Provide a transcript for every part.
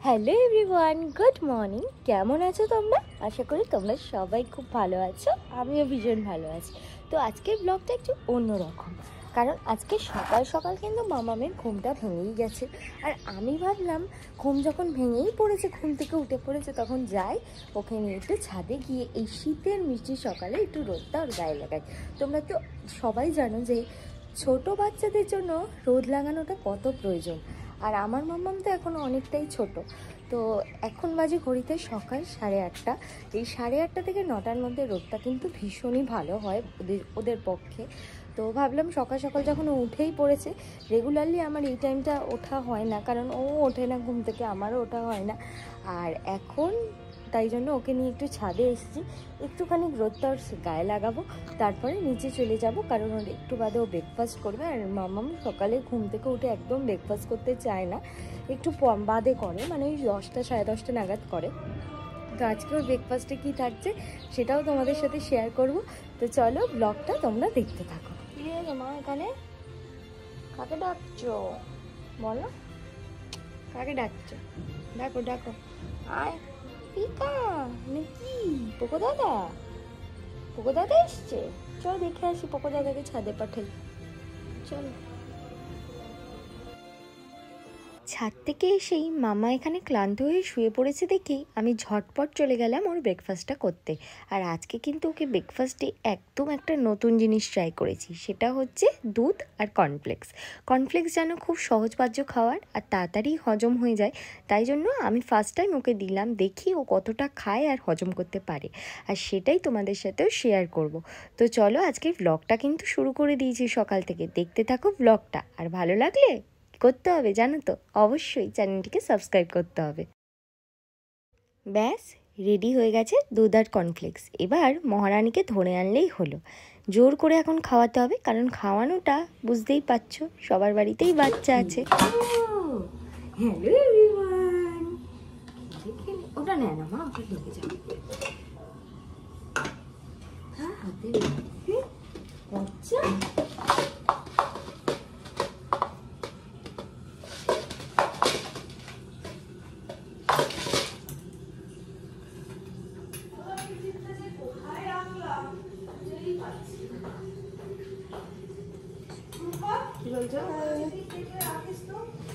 Hello everyone, good morning. কেমন আছো তোমরা? আশা করি তোমরা সবাই খুব ভালো আছো, আমিও ভীষণ ভালো আছি। তো আজকের ব্লগটা একটু অন্যরকম, কারণ আজকে সকাল সকাল কিন্তু মামামের ঘুমটা ভেঙেই গেছে। আর আমি ভাবলাম ঘুম যখন ভেঙেই পড়েছে, ঘুম থেকে উঠে পড়েছে, তখন যাই ওকে নিয়ে একটু ছাদে গিয়ে এই শীতের মিষ্টি সকালে একটু রোদটা ওর গায়ে লাগাই। তোমরা তো সবাই জানো যে ছোট বাচ্চাদের জন্য রোদ লাগানোটা কত প্রয়োজন। আর আমার মাম্মাম তো এখনও অনেকটাই ছোট। তো এখন বাজে ঘড়িতে সকাল 8:30। এই 8:30 থেকে 9টার মধ্যে রোদটা কিন্তু ভীষণই ভালো হয় ওদের পক্ষে। তো ভাবলাম সকাল সকাল যখন ও উঠেই পড়েছে, রেগুলারলি আমার এই টাইমটা ওঠা হয় না, কারণ ও ওঠে না ঘুম থেকে, আমারও ওঠা হয় না। আর এখন তাই জন্য ওকে নিয়ে একটু ছাদে এসেছি, একটুখানি রোদটা ওর গায়ে লাগাবো, তারপরে নিচে চলে যাব, কারণ ওর একটু বাদে ও ব্রেকফাস্ট করবে। আর মাম্মাম সকালে ঘুম থেকে উঠে একদম ব্রেকফাস্ট করতে চায় না, একটু বাদে করে, মানে ওই 10টা 10:30 নাগাদ করে। তো আজকে ওর ব্রেকফাস্টে কী থাকছে সেটাও তোমাদের সাথে শেয়ার করব। তো চলো ব্লগটা তোমরা দেখতে থাকো। কী হয়েছে মা, এখানে কাকে ডাকছো বলো? কাকে ডাকছো? ডাকো ডাকো, আয়। পিকা নাকি পোকো দাদা? পোকো দাদা এসছে, চলো দেখে আসি পোকো দাদাকে ছাদে পাঠাই, চলো। ছাদ থেকে এসেই মামা এখানে ক্লান্ত হয়ে শুয়ে পড়েছে দেখেই আমি ঝটপট চলে গেলাম ওর ব্রেকফাস্টটা করতে। আর আজকে কিন্তু ওকে ব্রেকফাস্টে একদম একটা নতুন জিনিস ট্রাই করেছি, সেটা হচ্ছে দুধ আর কর্নফ্লেক্স। কর্নফ্লেক্স যেন খুব সহজপাচ্য খাওয়ার আর তাড়াতাড়ি হজম হয়ে যায়, তাই জন্য আমি ফার্স্ট টাইম ওকে দিলাম, দেখি ও কতটা খায় আর হজম করতে পারে, আর সেটাই তোমাদের সাথেও শেয়ার করব। তো চলো আজকের ব্লগটা কিন্তু শুরু করে দিয়েছি সকাল থেকে, দেখতে থাকো ব্লগটা। আর ভালো লাগলে করতে হবে জানো তো, অবশ্যই চ্যানেলটিকে সাবস্ক্রাইব করতে হবে। ব্যাস রেডি হয়ে গেছে দুধ আর কর্নফ্লেক্স। এবার মহারানীকে ধরে আনলেই হলো। জোর করে এখন খাওয়াতে হবে, কারণ খাওয়ানোটা বুঝতেই পারছো সবার বাড়িতেই বাচ্চা আছে। হ্যালো এভরিওয়ান, ওটা নেয় না মা, ওটা ঢুকে যাবে। হ্যাঁ হাতে বাচ্চা।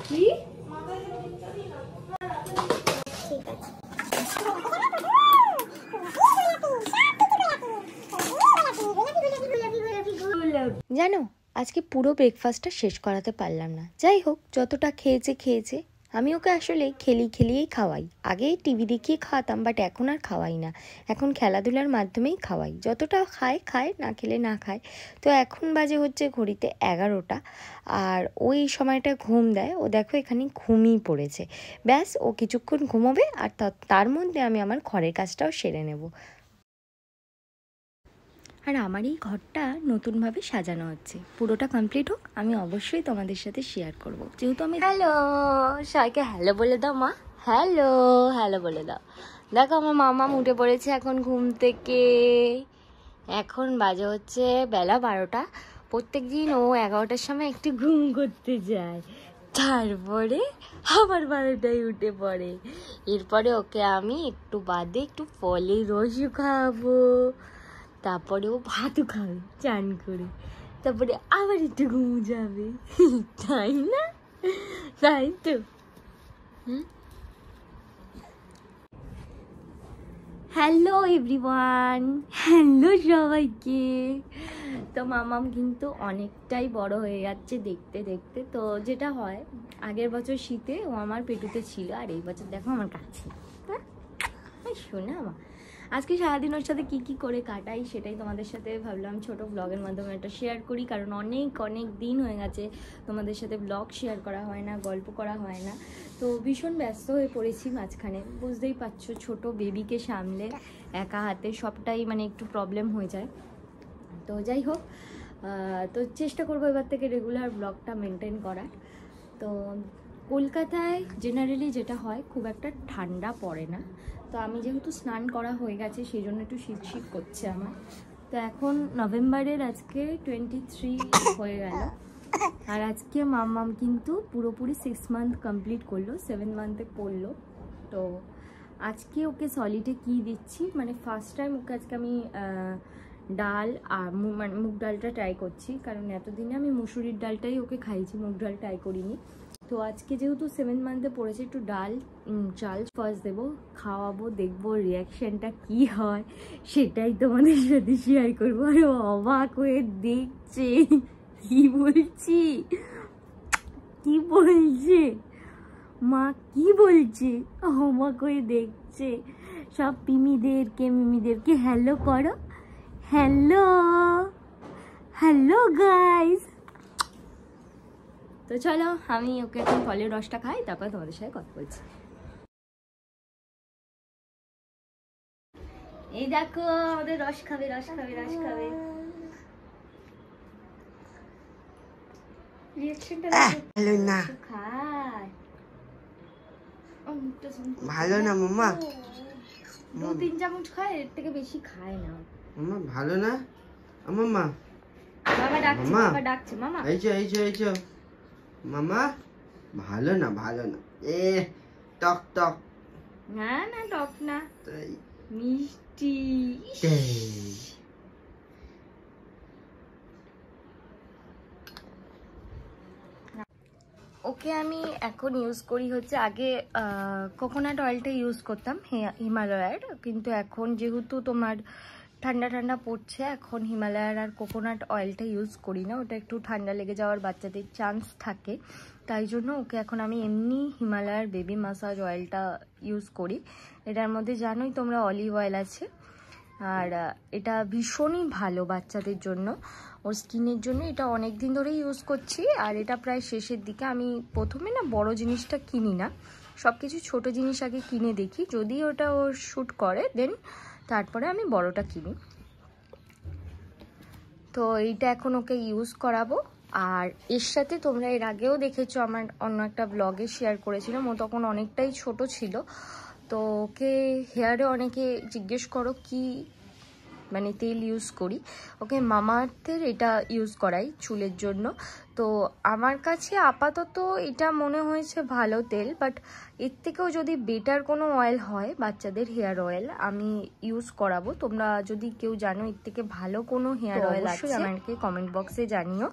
কি জানো, আজকে পুরো ব্রেকফাস্টটা শেষ করাতে পারলাম না। যাই হোক, যতটা খেয়েছে খেয়েছে। আমি ওকে আসলে খেলিয়েই খাওয়াই। আগে টিভি দেখিয়ে খাওয়াতাম, বাট এখন আর খাওয়াই না, এখন খেলাধুলার মাধ্যমেই খাওয়াই। যতটা খায় খায়, না খেলে না খায়। তো এখন বাজে হচ্ছে ঘড়িতে 11টা, আর ওই সময়টা ঘুম দেয়। ও দেখো এখানে ঘুমিয়ে পড়েছে। ব্যাস ও কিছুক্ষণ ঘুমোবে, আর তার মধ্যে আমি আমার ঘরের কাজটাও সেরে নেব। আর আমার এই ঘরটা নতুনভাবে সাজানো হচ্ছে, পুরোটা কমপ্লিট হোক, আমি অবশ্যই তোমাদের সাথে শেয়ার করব। যেহেতু আমি হ্যালো সবাইকে হ্যালো বলে দাও মা, হ্যালো হ্যালো বলে দাও। দেখো আমার মামা উঠে পড়েছে এখন ঘুম থেকে। এখন বাজে হচ্ছে বেলা 12টা। প্রত্যেক দিন ও 11টার সময় একটু ঘুম করতে যায়, তারপরে আবার 12টায় উঠে পড়ে। এরপরে ওকে আমি একটু বাদে একটু ফলের রসও খাওয়াবো, তারপরে ও ভাতও খাবে চান করে, তারপরে আবার একটু ঘুম যাবে। তাই না? তাই তো। হ্যালো এভরিওয়ান, হ্যালো সবাইকে। তো মামাম কিন্তু অনেকটাই বড় হয়ে যাচ্ছে দেখতে দেখতে। তো যেটা হয়, আগের বছর শীতে ও আমার পেটুতে ছিল, আর এই বছর দেখো আমার কাছে। হ্যাঁ শোনা মা, আজকে সারাদিন ওর সাথে কী করে কাটাই সেটাই তোমাদের সাথে ভাবলাম ছোট ব্লগের মাধ্যমে একটা শেয়ার করি, কারণ অনেক দিন হয়ে গেছে তোমাদের সাথে ব্লগ শেয়ার করা হয় না, গল্প করা হয় না। তো ভীষণ ব্যস্ত হয়ে পড়েছি মাঝখানে, বুঝতেই পারছো ছোট বেবিকে সামলে একা হাতে সবটাই মানে একটু প্রবলেম হয়ে যায়। তো যাই হোক, তো চেষ্টা করবো এবার থেকে রেগুলার ব্লগটা মেনটেন করার। তো কলকাতায় জেনারেলি যেটা হয়, খুব একটা ঠান্ডা পড়ে না। তো আমি যেহেতু স্নান করা হয়ে গেছে, সেই জন্য একটু শীত করছে আমার। তো এখন নভেম্বরের আজকে 23 হয়ে গেল, আর আজকে মাম্মাম কিন্তু পুরোপুরি 6 মান্থ কমপ্লিট করলো, 7 মান্থে পড়লো। তো আজকে ওকে সলিডে কি দিচ্ছি, মানে ফার্স্ট টাইম ওকে আজকে আমি ডাল আর মানে মুগ ডালটা ট্রাই করছি, কারণ এতদিনে আমি মুসুরির ডালটাই ওকে খাইছি, মুগ ডাল ট্রাই করিনি। তো আজকে যেহেতু 7th মান্থে পড়েছে, একটু ডাল চাল ফার্স্ট দেবো, খাওয়াবো, দেখবো রিয়াকশানটা কি হয়, সেটাই তোমাদের সাথে শেয়ার করবো। আর অবাক হয়ে দেখছে কি বলছি, কি বলছে মা, কি বলছে, অবাক হয়ে দেখছে। সব মিমিদেরকে হ্যালো করো, হ্যালো হ্যালো গাইস। তো চলো আমি ওকে এখন ফলের রসটা খাই, তারপর তোমাদের সাথে কথা বলছি। এই দেখো আমাদের রস খাবে, রস খাবে, রস খাবে। রিঅ্যাকশনটা ভালো না, খায় ভালো না মাম্মা, 2-3 চামচ খায়, এর থেকে বেশি খায় না মাম্মা। ভালো না মাম্মা, বাবা ডাকছে, বাবা ডাকছে, মামা এইছো মাম্মা। ভালো না, ভালো না, টক টক। না না টক না, মিষ্টি। ওকে আমি এখন ইউজ করি হচ্ছে, আগে কোকোনাট অয়েলটা ইউজ করতাম হিমালয়ার, কিন্তু এখন যেহেতু তোমার ঠান্ডা ঠান্ডা পড়ছে, এখন হিমালয়ার আর কোকোনাট অয়েলটা ইউজ করি না, ওটা একটু ঠান্ডা লেগে যাওয়ার বাচ্চাদের চান্স থাকে, তাই জন্য ওকে এখন আমি এমনি হিমালয়ার বেবি মাসাজ অয়েলটা ইউজ করি। এটার মধ্যে জানোই তোমরা অলিভ অয়েল আছে, আর এটা ভীষণই ভালো বাচ্চাদের জন্য, ওর স্কিনের জন্য। এটা অনেক দিন ধরেই ইউজ করছি, আর এটা প্রায় শেষের দিকে। আমি প্রথমে না বড় জিনিসটা কিনি না, সব কিছু ছোটো জিনিস আগে কিনে দেখি, যদি ওটা ওর শ্যুট করে দেন তারপরে আমি বড়টা কিনি। তো এইটা এখন ওকে ইউজ করাবো। আর এর সাথে তোমরা এর আগেও দেখেছো, আমার অন্য একটা ব্লগে শেয়ার করেছিলাম, ও তখন অনেকটাই ছোট ছিল, তো ওকে হেয়ারে অনেকে জিজ্ঞেস করো কি মানে তেল ইউজ করি, ওকে মামাআর্থের এটা ইউজ করাই চুলের জন্য। তো আমার কাছে আপাতত এটা মনে হয়েছে ভালো তেল, বাট এর থেকেও যদি বেটার কোনো অয়েল হয় বাচ্চাদের হেয়ার অয়েল আমি ইউজ করাবো। তোমরা যদি কেউ জানো এর থেকে ভালো কোনো হেয়ার অয়েল আছে আমাকে কমেন্ট বক্সে জানিও,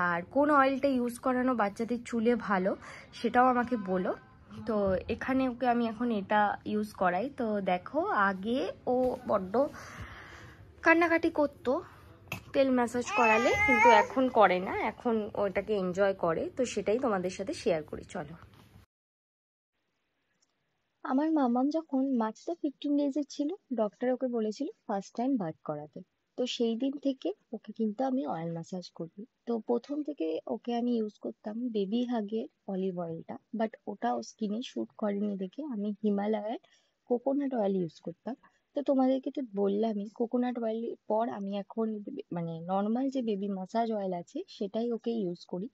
আর কোন অয়েলটা ইউজ করানো বাচ্চাদের চুলে ভালো সেটাও আমাকে বলো। তো এখানে ওকে আমি এখন এটা ইউজ করাই। তো দেখো আগে ও বড্ড কান্নাকাটি করতো তেল ম্যাসাজ করালে, কিন্তু এখন করে না, এখন ওটাকে এনজয় করে, তো সেটাই তোমাদের সাথে শেয়ার করি। চলো। আমার মামাম যখন মাত্র 15 ডেজের ছিল, ডক্টর ওকে বলেছিল ফার্স্ট টাইম বার্থ করাতে। তো সেই দিন থেকে ওকে কিন্তু আমি অয়েল ম্যাসাজ করি। তো প্রথম থেকে ওকে আমি ইউজ করতাম বেবি হাগের অলিভ অয়েলটা, বাট ওটা ও স্কিনে শ্যুট করেনি দেখে আমি হিমালয়ের কোকোনাট অয়েল ইউজ করতাম। তো তোমাদেরকে তো বললামই, কোকোনাট অয়েলের পর আমি এখন মানে নর্মাল যে বেবি মাসাজ অয়েল আছে সেটাই ওকে ইউজ করি।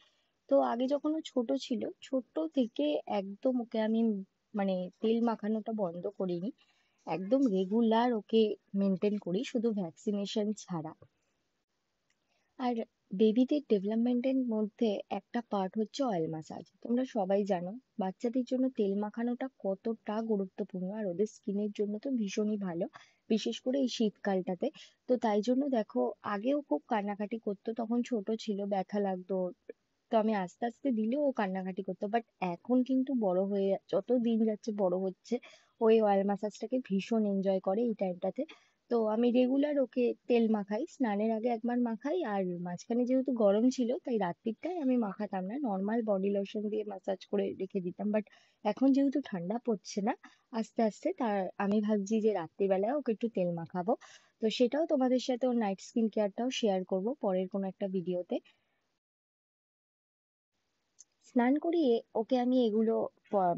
তো আগে যখন ও ছোট ছিল, ছোট থেকে একদম ওকে আমি মানে তেল মাখানোটা বন্ধ করিনি, একদম রেগুলার ওকে মেনটেন করি, শুধু ভ্যাকসিনেশন ছাড়া। আর বেবিদের ডেভেলপমেন্টের মধ্যে একটা পার্ট হচ্ছে অয়েল ম্যাসাজ। তোমরা সবাই জানো বাচ্চাদের জন্য তেল মাখানোটা কতটা গুরুত্বপূর্ণ, আর ওদের স্কিনের জন্য তো ভীষণই ভালো, বিশেষ করে এই শীতকালটাতে। তো তাই জন্য দেখো, আগেও খুব কান্নাকাটি করতো, তখন ছোট ছিল, ব্যথা লাগতো, তো আমি আস্তে আস্তে দিলেও ও কান্নাকাটি করতো। বাট এখন কিন্তু বড় হয়ে যত দিন যাচ্ছে বড় হচ্ছে, ওই অয়েল ম্যাসাজটাকে ভীষণ এনজয় করে এই টাইমটাতে। তো আমি রেগুলার ওকে তেল মাখাই, স্নানের আগে একবার মাখাই, আর মাঝখানে যেহেতু গরম ছিল তাই রাত্রিটায় আমি মাখাতাম না, নর্মাল বডি লোশন দিয়ে ম্যাসাজ করে রেখে দিতাম। বাট এখন যেহেতু ঠান্ডা পড়ছে না, আস্তে আস্তে তার আমি ভাবছি যে রাত্রিবেলায় ওকে একটু তেল মাখাবো। তো সেটাও তোমাদের সাথে ওর নাইট স্কিন কেয়ারটাও শেয়ার করবো পরের কোনো একটা ভিডিওতে। স্নান করিয়ে ওকে আমি এগুলো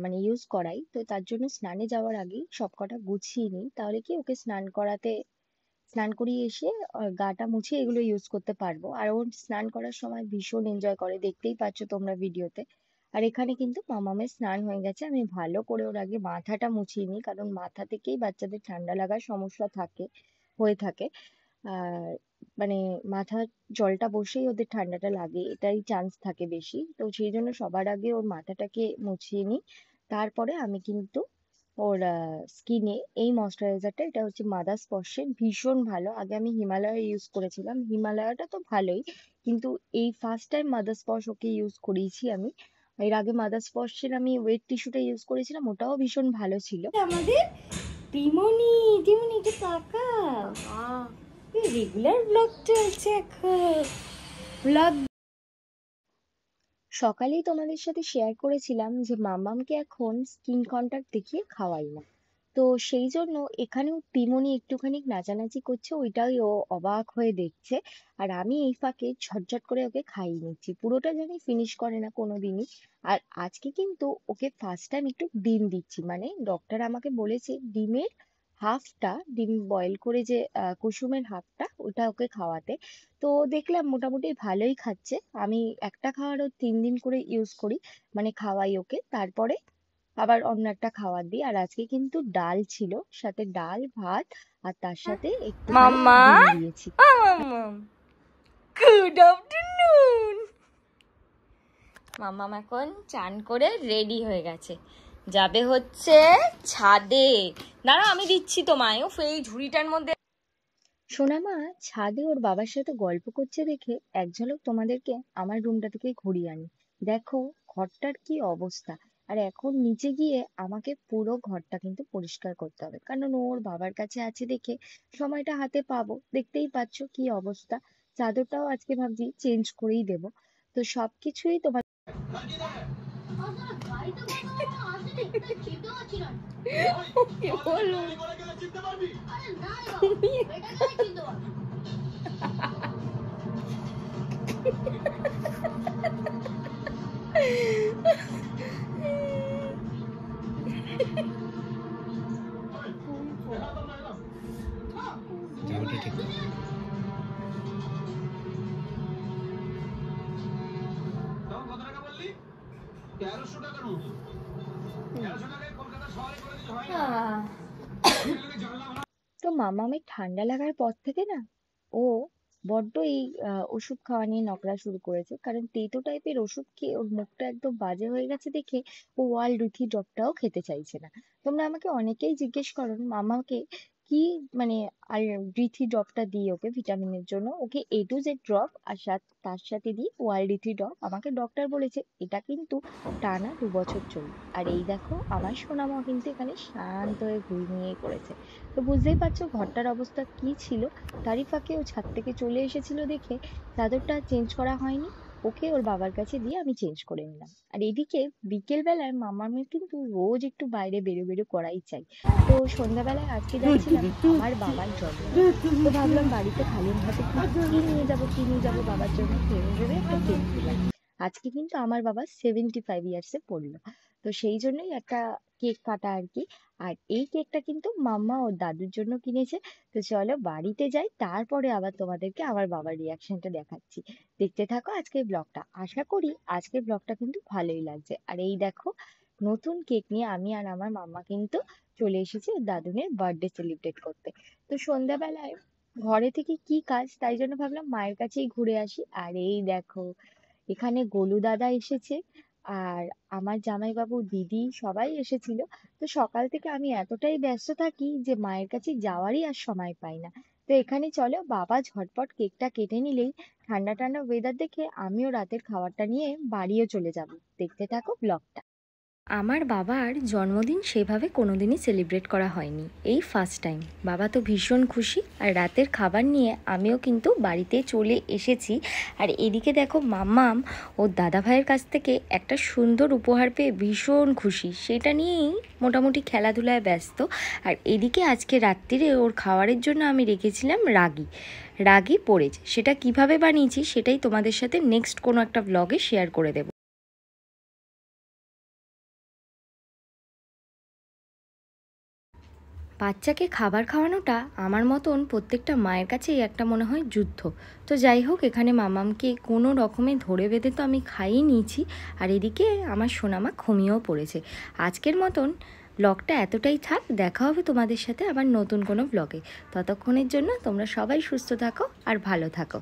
মানে ইউজ করাই। তো তার জন্য স্নানে যাওয়ার আগেই সবকটা গুছিয়ে নিই, তাহলে কি ওকে স্নান করিয়ে এসে গাটা মুছে এগুলো ইউজ করতে পারবো। আর ওর স্নান করার সময় ভীষণ এনজয় করে, দেখতেই পাচ্ছ তোমরা ভিডিওতে। আর এখানে কিন্তু মামামের স্নান হয়ে গেছে, আমি ভালো করে ওর আগে মাথাটা মুছিয়ে নিই, কারণ মাথা থেকেই বাচ্চাদের ঠান্ডা লাগার সমস্যা হয়ে থাকে। আর মানে মাথার জলটা বসেই ওদের ঠান্ডাটা লাগে, এটাই চান্স থাকে বেশি। তো সেই জন্য সবার আগে ওর মাথাটাকে মুছিয়ে নিই, তারপরে আমি কিন্তু ওর স্কিনে এই ময়শ্চারাইজারটা। এটা হচ্ছে মাদার স্পর্শের, ভীষণ ভালো। আগে আমি হিমালয়া ইউজ করেছিলাম, হিমালয়াটা তো ভালোই, কিন্তু এই ফার্স্ট টাইম মাদার স্পর্শ ওকে ইউজ করিয়েছি আমি। এর আগে মাদার স্পর্শের আমি ওয়েট টিস্যুটা ইউজ করেছিলাম, ওটাও ভীষণ ভালো ছিল। আমাদের টিমনি, টিমনি একটু তাকাও, রেগুলার ব্লগ চলছে এখন। ব্লগ সকালেই তোমাদের সাথে শেয়ার করেছিলাম যে মামামকে এখন স্কিন কন্টাক্ট দেখিয়ে খাওয়াই না। তো সেই জন্য এখানেও টিমনি একটুখানি নাচানাচি করছে, ওইটাই ও অবাক হয়ে দেখছে। আর আমি এই ফাঁকে ঝটঝট করে ওকে খাইয়ে নিচ্ছি, পুরোটা জানি ফিনিশ করে না কোনোদিনই। আর আজকে কিন্তু ওকে ফার্স্ট টাইম একটু ডিম দিচ্ছি, মানে ডক্টর আমাকে বলেছে ডিমের হাফটা, ডিম বয়েল করে যে কুসুমের হাফটা, ওটা ওকে খাওয়াতে। তো দেখলাম মোটামুটি ভালোই খাচ্ছে। আমি একটা খাওয়ারও 3 দিন করে ইউজ করি, মানে খাওয়াই ওকে, তারপরে আবার অন্য একটা খাবার দিই। আর আজকে কিন্তু ডাল ছিল, সাথে ডাল ভাত, আর তার সাথে একটু মাম্মা, ডিম দিয়েছি। মাম্মাম, গুড আফটারনুন। মাম্মাম এখন চান করে রেডি হয়ে গেছে, যাবে হচ্ছে ছাদে। দাঁড়া আমি দিচ্ছি তোমায়। ও এই ঝুড়িটার মধ্যে সোনামা ছাদে ওর বাবার সাথে গল্প করছে দেখে এক ঝলক তোমাদেরকে আমার রুমটা থেকে ঘুরিয়ে আনি। দেখো ঘরটার কি অবস্থা। আর এখন নিচে গিয়ে আমাকে পুরো ঘরটা কিন্তু পরিষ্কার করতে হবে, কারণ ওর বাবার কাছে আছে দেখে সময়টা হাতে পাবো। দেখতেই পাচ্ছ কি অবস্থা। চাদরটাও আজকে ভাবছি চেঞ্জ করেই দেবো। তো সবকিছুই তোমার তো মামামের ঠান্ডা লাগার পর থেকে না ও বড্ড এই ওষুধ খাওয়া নিয়ে নকরা শুরু করেছে। কারণ তেতো টাইপের ওষুধ খেয়ে ওর মুখটা একদম বাজে হয়ে গেছে দেখে ও ওয়াল রুথি ড্রপটাও খেতে চাইছে না। তোমরা আমাকে অনেকেই জিজ্ঞেস করো মামাকে কি, মানে আর রিথি ড্রপটা দিই ওকে ভিটামিনের জন্য, ওকে A to Z ড্রপ, আর তার সাথে দিই ওয়াল রিথি ড্রপ। আমাকে ডক্টর বলেছে এটা কিন্তু টানা 2 বছর চলবে। আর এই দেখো আমার সোনামা কিন্তু এখানে শান্ত হয়ে ঘুমিয়ে পড়েছে। তো বুঝতেই পারছো ঘরটার অবস্থা কি ছিল। তারই ফাঁকে ও ছাদ থেকে চলে এসেছিল দেখে চাদরটা চেঞ্জ করা হয়নি, ওকে ওর বাবার কাছে দিয়ে আমি চেঞ্জ করে নিলাম। আর এদিকে বিকেল বেলায় মামামের কিন্তু রোজ একটু বাইরে বেরো করাই চাই। তো সন্ধ্যাবেলায় আজকে যাচ্ছিলাম আমার বাবার জন্মদিন। তো ভাবলাম বাড়িতে খালি হাতে কি নিয়ে যাবো বাবার জন্য, ভেবে ভেবে একটা কেক দিলাম। আজকে কিন্তু আমার বাবা 75 ইয়ার্সে পড়লো। তো সেই জন্যই একটা কেক কাটা আর কি। আর এই কেকটা কিন্তু মাম্মা ওর দাদুর জন্য কিনেছে। তো চলো বাড়িতে যাই, তারপরে আবার তোমাদেরকে আমার বাবার রিয়াকশনটা দেখাচ্ছি। দেখতে থাকো আজকের ব্লগটা, আশা করি আজকের ব্লগটা কিন্তু ভালোই লাগছে। আর এই দেখো নতুন কেক নিয়ে আমি আর আমার মাম্মা কিন্তু চলে এসেছি ওর দাদুনের বার্থডে সেলিব্রেট করতে। তো সন্ধ্যাবেলায় ঘরে থেকে কি কাজ, তাই জন্য ভাবলাম মায়ের কাছেই ঘুরে আসি। আর এই দেখো এখানে গোলু দাদা এসেছে, আর আমার জামাইবাবু দিদি সবাই এসেছিল। তো সকাল থেকে আমি এতটাই ব্যস্ত থাকি যে মায়ের কাছে যাওয়ারই আর সময় পাই না। তো এখানে চলো বাবা ঝটপট কেকটা কেটে নিলেই ঠান্ডা ঠান্ডা ওয়েদার দেখে আমিও রাতের খাবারটা নিয়ে বাড়িও চলে যাব। দেখতে থাকো ব্লগটা। আমার বাবার জন্মদিন সেভাবে কোনোদিনই সেলিব্রেট করা হয়নি, এই ফার্স্ট টাইম। বাবা তো ভীষণ খুশি, আর রাতের খাবার নিয়ে আমিও কিন্তু বাড়িতে চলে এসেছি। আর এদিকে দেখো মাম্মাম ওর দাদা ভাইয়ের কাছ থেকে একটা সুন্দর উপহার পেয়ে ভীষণ খুশি, সেটা নিয়েই মোটামুটি খেলাধুলায় ব্যস্ত। আর এদিকে আজকে রাত্রিরে ওর খাবারের জন্য আমি রেখেছিলাম রাগি পড়েছে। সেটা কিভাবে বানিয়েছি সেটাই তোমাদের সাথে নেক্সট কোনো একটা ব্লগে শেয়ার করে দেবো। বাচ্চাকে খাবার খাওয়ানোটা আমার মতন প্রত্যেকটা মায়ের কাছেই একটা মনে হয় যুদ্ধ। তো যাই হোক, এখানে মামামকে কোনো রকমে ধরে বেঁধে তো আমি খাইয়ে নিয়েছি। আর এদিকে আমার সোনামা ঘুমিয়েও পড়েছে। আজকের মতন ব্লগটা এতটাই থাক, দেখা হবে তোমাদের সাথে আবার নতুন কোনো ব্লগে। ততক্ষণের জন্য তোমরা সবাই সুস্থ থাকো আর ভালো থাকো।